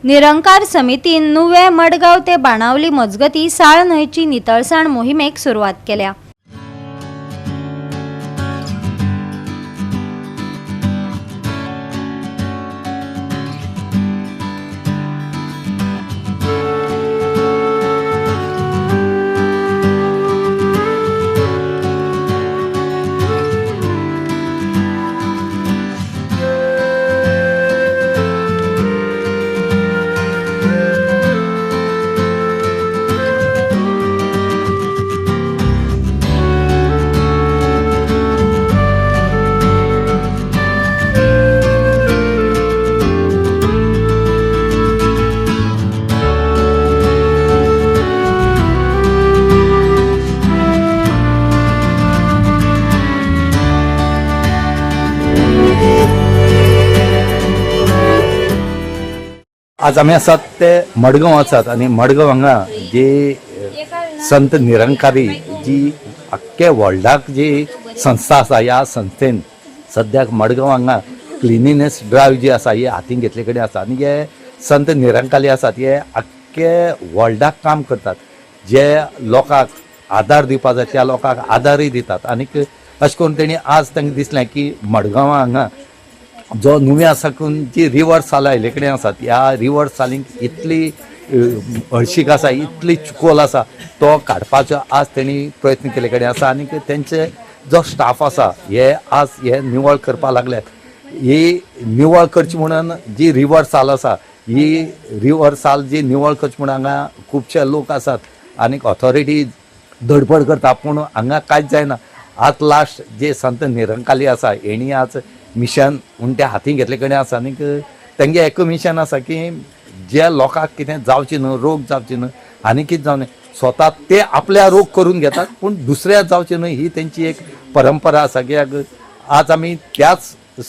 निरंकार समितीन नुवे मडगाव ते बाणावली मजगती साळ न्हंयची नितळसाण मोहिमेक सुरवात केल्या। आज आम्ही आसात ते मडगांव आसात आणि मडगांव हांगा जी संत निरंकारी जी अख्खे वर्ल्डाक जी संस्था आसा ह्या संस्थेन सद्याक मडगांव हांगा क्लिनिनेस ड्रायव्ह जी आसा ही हातीन घेतले कडेन आसा आणि हे संत निरंकारी आसात हे अख्खे वर्ल्डाक काम करतात। जे लोकांक आदार दिवपाक जाय त्या लोकांक आदारय दितात आणि अशें करून तेणी आज तांकां दिसलें की मडगांव हांगा जो नुवें आसा करून जी रिवर साल आयले कडेन आसात ह्या रिवर सालींक इतली हळशीक आसा इतली चिकोल आसा तो काडपाचो आज तेणी प्रयत्न केले कडेन आसा आणि तेंचे जो स्टाफ आसा हे आज हे निवळ करपाक लागल्यात। ही निवळ करची म्हणून जी रिवर साल आसा ही रिवर साल जी निवळ करची म्हणून हांगा खुबशे लोक आसात आणि ऑथॉरिटी धडपड करता पूण हांगा कांयच जायना। आज लास्ट जे संत निरंकारी आसा हेणी आज मिशन उंट्या हातीन घेतले कडेन आसा आनी तेंगे एक मिशन आसा की ज्या लोकांक कितें जावचें न्हू रोग जावचे न्हू आनी कितें जावं स्वता ते आपल्या रोग करून घेतात पूण दुसऱ्या जावचे न्हू ही तेंची एक परंपरा आसा। कित्याक आज आमी त्याच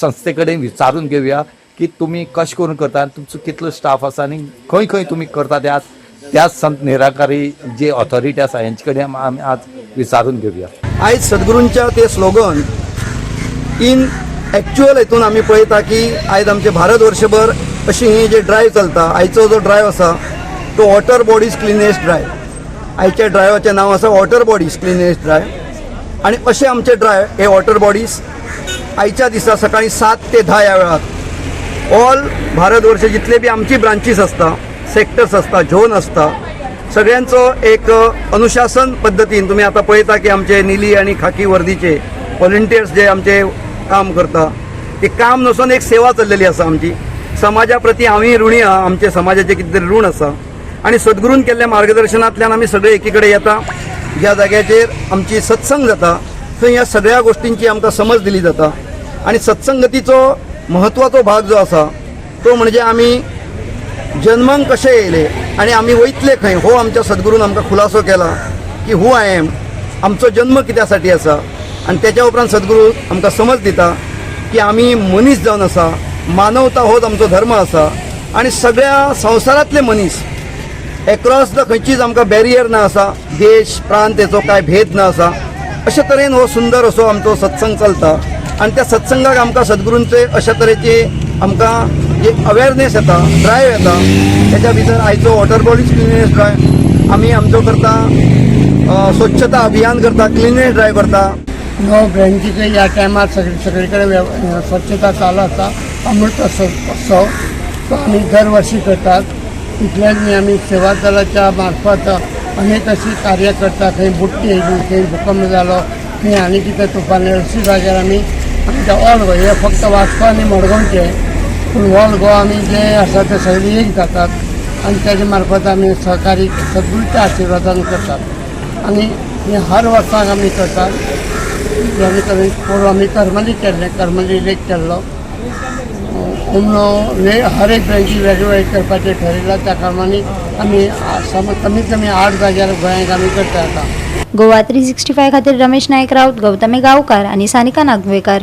संस्थे कडेन विचारून घेवया की तुमी कशें करून करता तुमचो कितलो स्टाफ आसा आनी खंय खंय तुमी करता ते आज त्याच संत निराकारी जे ऑथॉरिटी आसा हेंचे कडेन आमी आज विचारून घेवया। आयज सद्गुरूंच्या ते स्लोगन इन एक्चुअल हेतून आमी पळयता की आयज आमचे भारत वर्षभर अशी ही जे ड्रायव्ह चलता आयचो जो ड्रायव्ह आसा तो वॉटर बॉडीज क्लिनेस्ट ड्रायव्ह। आयच्या ड्रायव्हाचें नांव आसा वॉटर बॉडीज क्लिनेस्ट ड्रायव्ह आणि अशे आमचे ड्रायव्ह हे वॉटर बॉडीज आयच्या दिसा सकाळी 7 ते 10 ह्या वेळार ऑल भारत वर्ष जितले बी आमची ब्रांचीस आसता सेक्टर्स आसता झोन आसता सगळ्यांचो एक अनुशासन पद्दतीन तुम्ही आता पळयता की आमचे नीली आणि खाकी वर्दीचे व्हॉलंटियर्स जे आमचे काम करता ते काम नसून एक सेवा चल्लेली आसा आमची समाजा प्रती आम्ही ऋणी आहा। आमचे समाजाचे कितें तरी ऋण आसा आणि सद्गुरून केल्ल्या मार्गदर्शनांतल्यान आमी सगळे एकीकडे येता। ज्या जाग्याचेर आमची सत्संग जाता थंय ह्या सगळ्या गोष्टींची आमकां समज दिली जाता आणि सत्संगतीचो महत्वाचो भाग जो आसा तो म्हणजे आमी जन्मांक कशें येयले आणि आमी वयतले खंय हो आमच्या सद्गुरून आमकां खुलासो केला की हू आय एम आमचो जन्म कित्यासाठी आसा आणि त्याच्या उपरांत सद्गुरू आमकां समज दिता की आमी मनीस जावन आसा मानवता होच आमचो धर्म आसा आणि सगळ्या संवसारांतले मनीस एक्रॉस द खंयचीच आमकां बॅरियर ना आसा देश प्रांत हेचो कांय भेद ना आसा। अशे तरेन हो सुंदर असो आमचो सत्संग चलता आणि त्या सत्संगाक आमकां सद्गुरूंचे अशा तरेचे आमकां जे अवेरनेस येता ड्रायव्ह येता त्याच्या भितर आयचो वॉटर बॉडीज क्लिनेस ड्रायव्ह आमी आमचो करता स्वच्छता अभियान करता क्लिनेस ड्रायव्ह करता। नो ब्रँचीचे या टायमार सगळीकडे स्वच्छता चालू आसा अमृत उत्सव तो आम्ही दरवर्षी करतात। तितल्याच आम्ही सेवा दलाच्या मार्फत अनेक अशी कार्य करतात। खंय बुट्टी येयली खंय भूकंप जालो खंय आनी कितें तुफान अशी जाग्यार आमी आमच्या ऑल गोवा हे फक्त वास्को आनी मडगांवचे पूण ऑल गोवा आमी जे आसा ते सगळे एक जातात आणि त्याच्या मार्फत आमी सहकारी सद्गुरूच्या आशिर्वादान करतात आणि हे हर वर्साक आमी करतात। आम्ही करमली केल्ले करमली लेक केल्लो हर एक ब्रँची वेगवेगळे करपाचें ठरयलां त्या प्रमाणे आमी कमीत कमी 8 जाग्यार गोंयांत आमी करता। गोवा 365 खातीर रमेश नायक राऊत, गौतमी गांवकार आणि सानिका नागवेकर।